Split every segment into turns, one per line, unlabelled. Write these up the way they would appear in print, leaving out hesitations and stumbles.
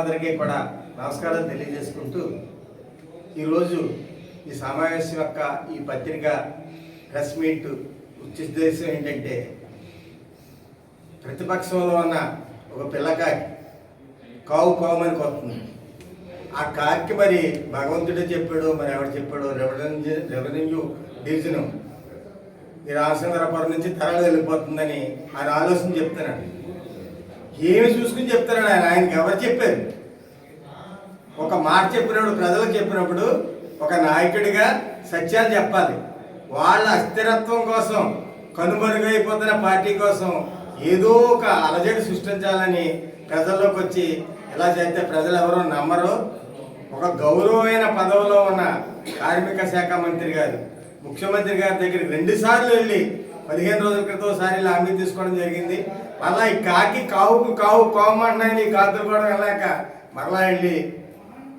మిత్రులందరికీ కూడా నమస్కారం తెలియజేసుకుంటూ ఈరోజు ఈ సమావేశం యొక్క ఈ పత్రిక ప్రెస్ మీట్ ఉద్దేశం ఏంటంటే, ప్రతిపక్షంలో ఉన్న ఒక పిల్లకాకి కావు కావుమని కొడుతుంది. ఆ కాకి మరి భగవంతుడే చెప్పాడు, మరి ఎవరు చెప్పాడు, రెవెన్యూ డివిజను ఈ రామచంద్రపురం నుంచి తరలి వెళ్ళిపోతుందని ఆయన ఆలోచన చెప్తున్నాడు. ఏమి చూసుకుని చెప్తున్నాడు ఆయనకి ఎవరు చెప్పారు? ఒక మాట చెప్పినప్పుడు, ప్రజలకు చెప్పినప్పుడు ఒక నాయకుడిగా సత్యాలు చెప్పాలి. వాళ్ళ అస్థిరత్వం కోసం, కనుమరుగైపోతున్న పార్టీ కోసం ఏదో ఒక అలజడి సృష్టించాలని ప్రజల్లోకి వచ్చి ఇలా చేస్తే ప్రజలు ఎవరో నమ్మరు. ఒక గౌరవమైన పదవిలో ఉన్న కార్మిక శాఖ మంత్రి గారు ముఖ్యమంత్రి గారి దగ్గరికి 2 సార్లు వెళ్ళి 15 రోజుల క్రితం ఒకసారి హామీ తీసుకోవడం జరిగింది. మళ్ళీ ఈ కాకి కావమంటున్నాయని ఈ కాకులు కూడా వెళ్ళాక మరలా వెళ్ళి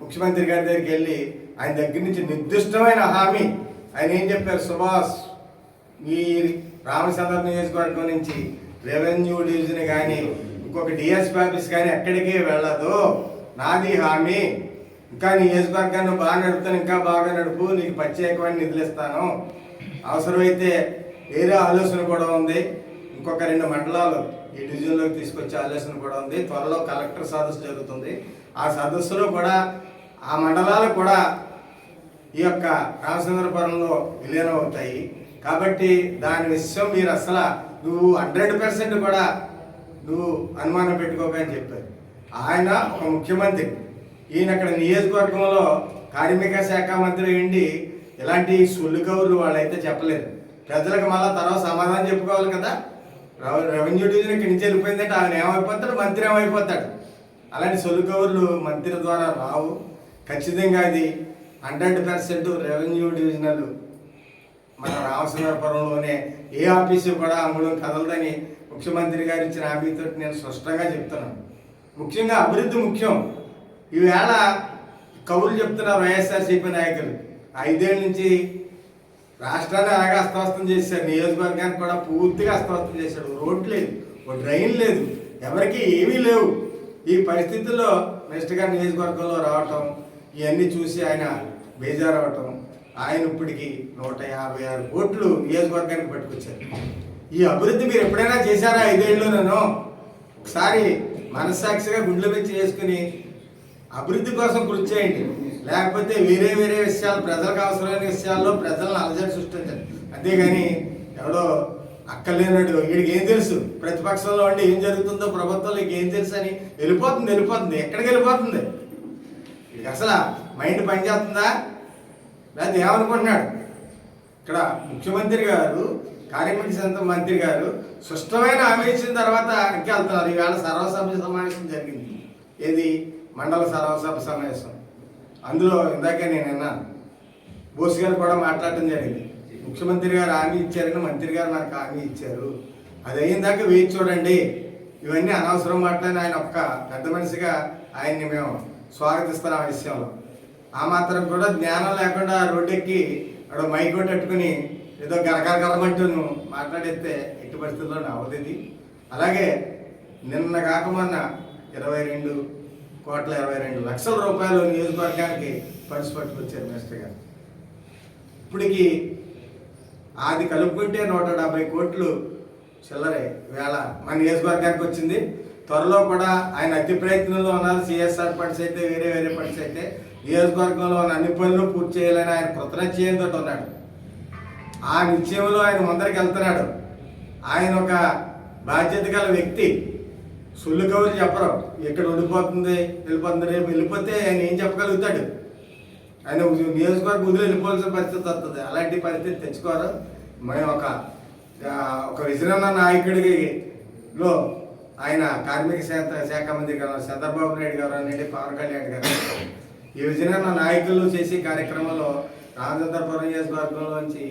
ముఖ్యమంత్రి గారి దగ్గరికి వెళ్ళి ఆయన దగ్గర నుంచి నిర్దిష్టమైన హామీ ఆయన ఏం చెప్పారు? సుభాష్, ఈ రామచంద్ర నియోజకవర్గం నుంచి రెవెన్యూ డివిజన్ కానీ ఇంకొక డిఎస్పీ ఆఫీస్ కానీ ఎక్కడికి వెళ్ళదు, నాది హామీ. ఇంకా నియోజకవర్గాన్ని బాగా నడుపుతాను, ఇంకా బాగా నడుపు, నీకు ప్రత్యేకమైన నిధులు ఇస్తాను. అవసరమైతే వేరే ఆలోచన కూడా ఉంది, ఇంకొక 2 మండలాలు ఈ డివిజన్లోకి తీసుకొచ్చే ఆలోచన కూడా ఉంది. త్వరలో కలెక్టర్ సదస్సు జరుగుతుంది. ఆ సదస్సులో కూడా ఆ మండలాలు కూడా ఈ యొక్క రామచంద్రపురంలో విలీనం అవుతాయి. కాబట్టి దాని విషయం మీరు అసలు నువ్వు 100% కూడా నువ్వు అనుమానం పెట్టుకోకని చెప్పారు. ఆయన ఒక ముఖ్యమంత్రి, ఈయన అక్కడ నియోజకవర్గంలో కార్మిక శాఖ మంత్రి అయ్యిండి ఇలాంటి సొల్లు కౌరులు వాళ్ళైతే చెప్పలేరు. ప్రజలకు మళ్ళీ తర్వాత సమాధానం చెప్పుకోవాలి కదా. రెవెన్యూ డివిజన్ ఇక్కడి నుంచి వెళ్ళిపోయిందంటే ఆయన ఏమైపోతాడు, మంత్రి ఏమైపోతాడు. అలాంటి సొల్లు కౌరులు మంత్రి ద్వారా రావు. ఖచ్చితంగా అది 100% రెవెన్యూ డివిజనల్ మన రామచంద్రపురంలోనే ఏ ఆఫీసు కూడా అమ్ముడు కదలదని ముఖ్యమంత్రి గారు ఇచ్చిన హామీతో నేను స్పష్టంగా చెప్తున్నాను. ముఖ్యంగా అభివృద్ధి ముఖ్యం. ఈవేళ కవులు చెప్తున్నారు వైఎస్ఆర్సీపీ నాయకులు 5 ఏళ్ళ నుంచి రాష్ట్రాన్ని అలాగే అస్తవ్యస్తం చేశారు, నియోజకవర్గానికి కూడా పూర్తిగా అస్తవ్యస్తం చేశాడు. రోడ్ లేదు, ఒక డ్రైన్ లేదు, ఎవరికి ఏమీ లేవు. ఈ పరిస్థితుల్లో మినిస్టర్ గారు నియోజకవర్గంలో రావటం, ఇవన్నీ చూసి ఆయన బేజారవటం, ఆయన ఇప్పటికి 156 కోట్లు నియోజకవర్గానికి పట్టుకొచ్చారు. ఈ అభివృద్ధి మీరు ఎప్పుడైనా చేశారా 5 ఏళ్ళలోనూ? ఒకసారి మనస్సాక్షిగా గుండెల మీద చేసుకుని అభివృద్ధి కోసం కృషి చేయండి. లేకపోతే వేరే విషయాలు, ప్రజలకు అవసరమైన విషయాల్లో ప్రజలను అలజడి సృష్టించండి. అంతేగాని ఎవడో అక్కర్లేనాడు వీడికి ఏం తెలుసు, ప్రతిపక్షంలో ఉండి ఏం జరుగుతుందో ప్రభుత్వంలో ఏం తెలుసు అని వెళ్ళిపోతుంది. ఎక్కడికి వెళ్ళిపోతుంది? వీడికి అసలు మైండ్ పనిచేస్తుందా? లేకపోతే ఏమనుకుంటున్నాడు? ఇక్కడ ముఖ్యమంత్రి గారు, కార్మిక శాఖ మంత్రి గారు స్పష్టమైన హామీ ఇచ్చిన తర్వాత ఇంకా వెళ్తున్నారు. ఈవేళ సర్వసభ్య సమావేశం జరిగింది. ఏది? మండల సర్వసభ సమావేశం. అందులో ఇందాకే నేను విన్నాను, బోస్ గారు కూడా మాట్లాడటం జరిగింది. ముఖ్యమంత్రి గారు హామీ ఇచ్చారని మంత్రి గారు నాకు హామీ ఇచ్చారు, అది అయిన దాకా వేచి చూడండి, ఇవన్నీ అనవసరం మాట్లాడిన ఆయన ఒక్క పెద్ద మనిషిగా ఆయన్ని మేము స్వాగతిస్తున్నాం. ఆ విషయంలో ఆ మాత్రం కూడా జ్ఞానం లేకుండా రోడ్డెక్కి అక్కడ మైక్ కొట్టుకుని ఏదో గరగరగరమంటూ మాట్లాడితే ఎట్టి పరిస్థితుల్లో నవ్వదు. అలాగే నిన్న కాకమన్న 22,22,00,000 రూపాయలు నియోజకవర్గానికి ఫండ్స్ పట్టుకొచ్చారు మినిస్టర్ గారు. ఇప్పటికి అది కలుపుకుంటే 170 కోట్లు చిల్లరే వేళ మన నియోజకవర్గానికి వచ్చింది. త్వరలో కూడా ఆయన అతి ప్రయత్నంలో ఉన్నారు. సిఎస్ఆర్ ఫండ్స్ అయితే వేరే ఫండ్స్ అయితే నియోజకవర్గంలో ఉన్న అన్ని పనులు పూర్తి చేయాలని ఆయన కృతనిశ్చయంతో ఉన్నాడు. ఆ నిశ్చయంలో ఆయన ముందరికి వెళ్తున్నాడు. ఆయన ఒక బాధ్యత గల వ్యక్తి. సొల్లు కవులు చెప్పరు, ఇక్కడ ఉండిపోతుంది వెళ్ళిపోతుంది, రేపు వెళ్ళిపోతే ఆయన ఏం చెప్పగలుగుతాడు? ఆయన నియోజకవర్గం వదిలి వెళ్ళిపోవాల్సిన పరిస్థితి వస్తుంది. అలాంటి పరిస్థితి తెచ్చుకోరు. మేము ఒక విజన్ ఉన్న నాయకుడిలో ఆయన కార్మిక శాఖ మంత్రి గారు చంద్రబాబు నాయుడు గారు అనేది పవన్ కళ్యాణ్ గారు ఈ విజన్ ఉన్న నాయకులు చేసే కార్యక్రమంలో రామచంద్రపురం నియోజకవర్గంలోంచి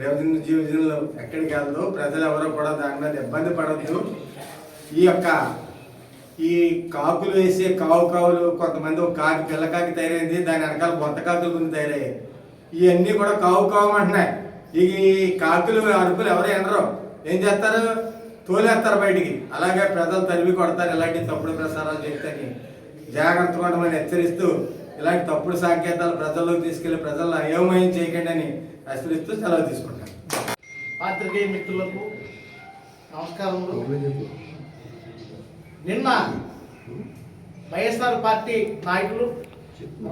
రెవెన్యూ డివిజన్లు ఎక్కడికి వెళ్దు, ప్రజలు ఎవరో కూడా దాని మీద ఇబ్బంది పడద్దు. ఈ కాకులు వేసే కావులు కొంతమంది ఒక పిల్లకాకి తయారైంది, దాని వెనకాల బొత్త కాకులు కొన్ని తయారయ్యాయి. ఇవన్నీ కూడా కావు అంటున్నాయి. ఈ కాకులు అరుపులు ఎవరు ఎనరు, ఏం చేస్తారు? తోలేస్తారు బయటికి. అలాగే ప్రజలు తరిమి కొడతారు ఇలాంటి తప్పుడు ప్రసారాలు చేస్తే. జాగ్రత్తగా ఉండమని హెచ్చరిస్తూ ఇలాంటి తప్పుడు సంకేతాలు ప్రజల్లోకి తీసుకెళ్లి ప్రజలను అయోమయం చేయకండి అని హెచ్చరిస్తూ సెలవు తీసుకుంటాను.
పాత్రికేయ మిత్రులకు నమస్కారములు. నిన్న వైఎస్ఆర్ పార్టీ నాయకులు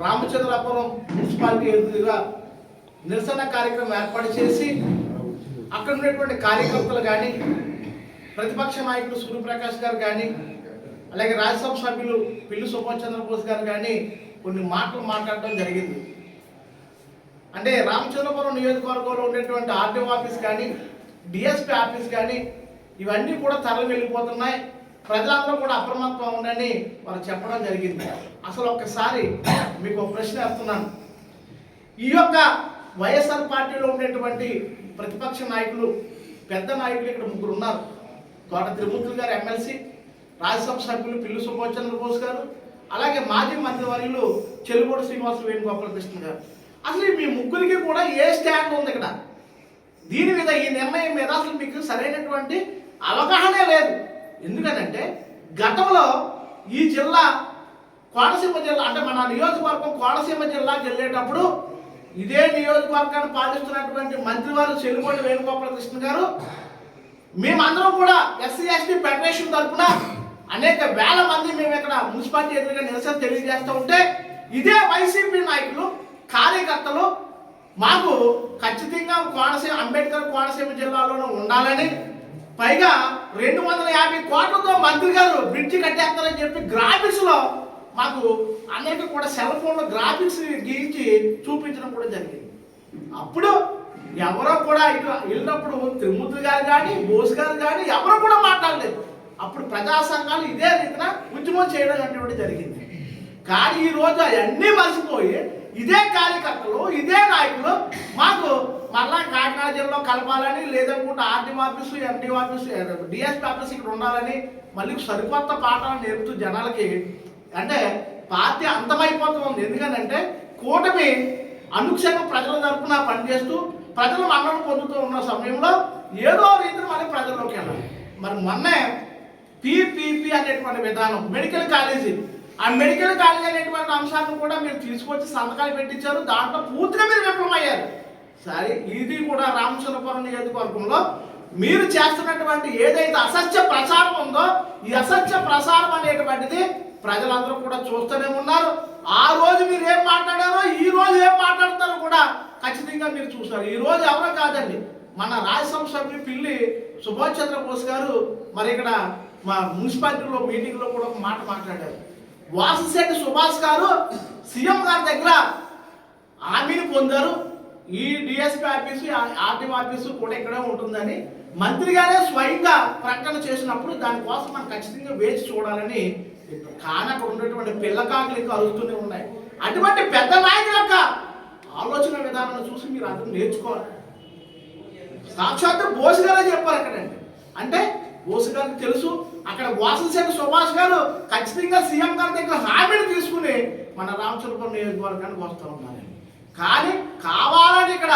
రామచంద్రాపురం మున్సిపాలిటీ ఎదురుగా నిరసన కార్యక్రమం ఏర్పాటు చేసి అక్కడ ఉన్నటువంటి కార్యకర్తలు కానీ, ప్రతిపక్ష నాయకులు సూర్యప్రకాష్ గారు కానీ, అలాగే రాజ్యసభ సభ్యులు పిల్లి సుభాష్ చంద్రబోస్ గారు కానీ కొన్ని మాటలు మాట్లాడడం జరిగింది. అంటే రామచంద్రపురం నియోజకవర్గంలో ఉండేటువంటి ఆర్డీఓ ఆఫీస్ కానీ, డిఎస్పీ ఆఫీస్ కానీ ఇవన్నీ కూడా తరలి వెళ్ళిపోతున్నాయి, ప్రజలందరూ కూడా అప్రమత్తం ఉండని వారు చెప్పడం జరిగింది. అసలు ఒక్కసారి మీకు ఒక ప్రశ్న వేస్తున్నాను. ఈ యొక్క వైఎస్ఆర్ పార్టీలో ఉండేటువంటి ప్రతిపక్ష నాయకులు, పెద్ద నాయకులు ఇక్కడ ముగ్గురు ఉన్నారు. తోట త్రిమూర్తులు గారు ఎమ్మెల్సీ, రాజ్యసభ సభ్యులు పిల్లి సుభాష్ చంద్రబోస్ గారు, అలాగే మాజీ మంత్రివర్యులు చెలుగోడు శ్రీనివాస వేణుగోపాలకృష్ణ గారు. అసలు మీ ముగ్గురికి కూడా ఏ స్టాండ్ ఉంది ఇక్కడ? దీని మీద, ఈ నిర్ణయం మీద అసలు మీకు సరైనటువంటి అవగాహనే లేదు. ఎందుకంటే గతంలో ఈ జిల్లా కోనసీమ జిల్లా, అంటే మన నియోజకవర్గం కోనసీమ జిల్లాకి వెళ్ళేటప్పుడు ఇదే నియోజకవర్గాన్ని పాలిస్తున్నటువంటి మంత్రివారు చెలుగోడు వేణుగోపాలకృష్ణ గారు, మేమందరం కూడా ఎస్సీ ఎస్టీ ఫెడరేషన్ తరఫున అనేక వేల మంది మేము ఇక్కడ మున్సిపాలిటీ ఎదురుగా నిరసన తెలియజేస్తూ ఉంటే ఇదే వైసీపీ నాయకులు, కార్యకర్తలు మాకు ఖచ్చితంగా కోనసీమ, అంబేద్కర్ కోనసీమ జిల్లాలోనే ఉండాలని, పైగా 250 కోట్లతో మంత్రి గారు బ్రిడ్జి కట్టేస్తారని చెప్పి గ్రాఫిక్స్లో మాకు అందరికీ కూడా సెల్ ఫోన్లో గ్రాఫిక్స్ గీయించి చూపించడం కూడా జరిగింది. అప్పుడు ఎవరో కూడా ఇటు వెళ్ళినప్పుడు త్రిమూర్తి గారు కానీ, బోస్ గారు కానీ ఎవరో కూడా మాట్లాడలేదు. అప్పుడు ప్రజా సంఘాలు ఇదే రీతిన ఉద్యమం చేయడం అనేటువంటి జరిగింది. కానీ ఈరోజు అవన్నీ మర్చిపోయి ఇదే కార్యకర్తలు, ఇదే నాయకులు మాకు మళ్ళా కాకినాడ జిల్లాలో కలపాలని, లేదనుకుంటే RDO office, MDO office, DSP office ఇక్కడ ఉండాలని మళ్ళీ సరికొత్త పాఠాలు నేర్పుతూ జనాలకి, అంటే పార్టీ అంతమైపోతుంది. ఎందుకంటే కూటమి అనుక్షణం ప్రజల తరఫున పనిచేస్తూ ప్రజలు మన్నను పొందుతూ ఉన్న సమయంలో ఏదో రీతిలో మళ్ళీ ప్రజల్లోకి వెళ్ళాలి. మరి మొన్నే పీపీపీ అనేటువంటి విధానం, మెడికల్ కాలేజీ, ఆ మెడికల్ కాలేజీ అనేటువంటి అంశాలను కూడా మీరు తీసుకొచ్చి సంతకాలు పెట్టించారు. దాంట్లో పూర్తిగా మీరు విఫలమయ్యారు. సరే, ఇది కూడా రామచంద్రపురం నియోజకవర్గంలో మీరు చేస్తున్నటువంటి ఏదైతే అసత్య ప్రచారం ఉందో, ఈ అసత్య ప్రచారం అనేటువంటిది ప్రజలందరూ కూడా చూస్తూనే ఉన్నారు. ఆ రోజు మీరు ఏం మాట్లాడారో ఈ రోజు ఏం మాట్లాడతారో కూడా ఖచ్చితంగా మీరు చూస్తారు. ఈ రోజు ఎవరో కాదండి, మన రాజ్యసభ సభ్యులు పిల్లి సుభాష్ చంద్రబోస్ గారు మరి ఇక్కడ మా మున్సిపాలిటీలో మీటింగ్లో కూడా ఒక మాట మాట్లాడారు. వాసిశెట్టి సుభాష్ గారు సీఎం గారి దగ్గర హామీని పొందారు, ఈ డిఎస్పీ ఆఫీసు, ఆర్టీఓ ఆఫీసు కూడా ఇక్కడే ఉంటుందని మంత్రిగానే స్వయంగా ప్రకటన చేసినప్పుడు దానికోసం మనం ఖచ్చితంగా వేచి చూడాలని కానీ అక్కడ ఉన్నటువంటి పిల్లకాకులు ఇంకా అరుస్తూనే ఉన్నాయి. అటువంటి పెద్ద నాయకుల యొక్క ఆలోచన విధానాన్ని చూసి మీరు అందరూ నేర్చుకోవాలి. సాక్షాత్తు బోస్ గారే చెప్పారు అక్కడండి. అంటే బోస్ గారికి తెలుసు అక్కడ వాసిశెట్టి సుభాష్ గారు ఖచ్చితంగా సీఎం గారి దగ్గర హామీని తీసుకుని మన రామచంద్రపురం నియోజకవర్గానికి వస్తూ ఉన్నారని. కానీ కావాలని ఇక్కడ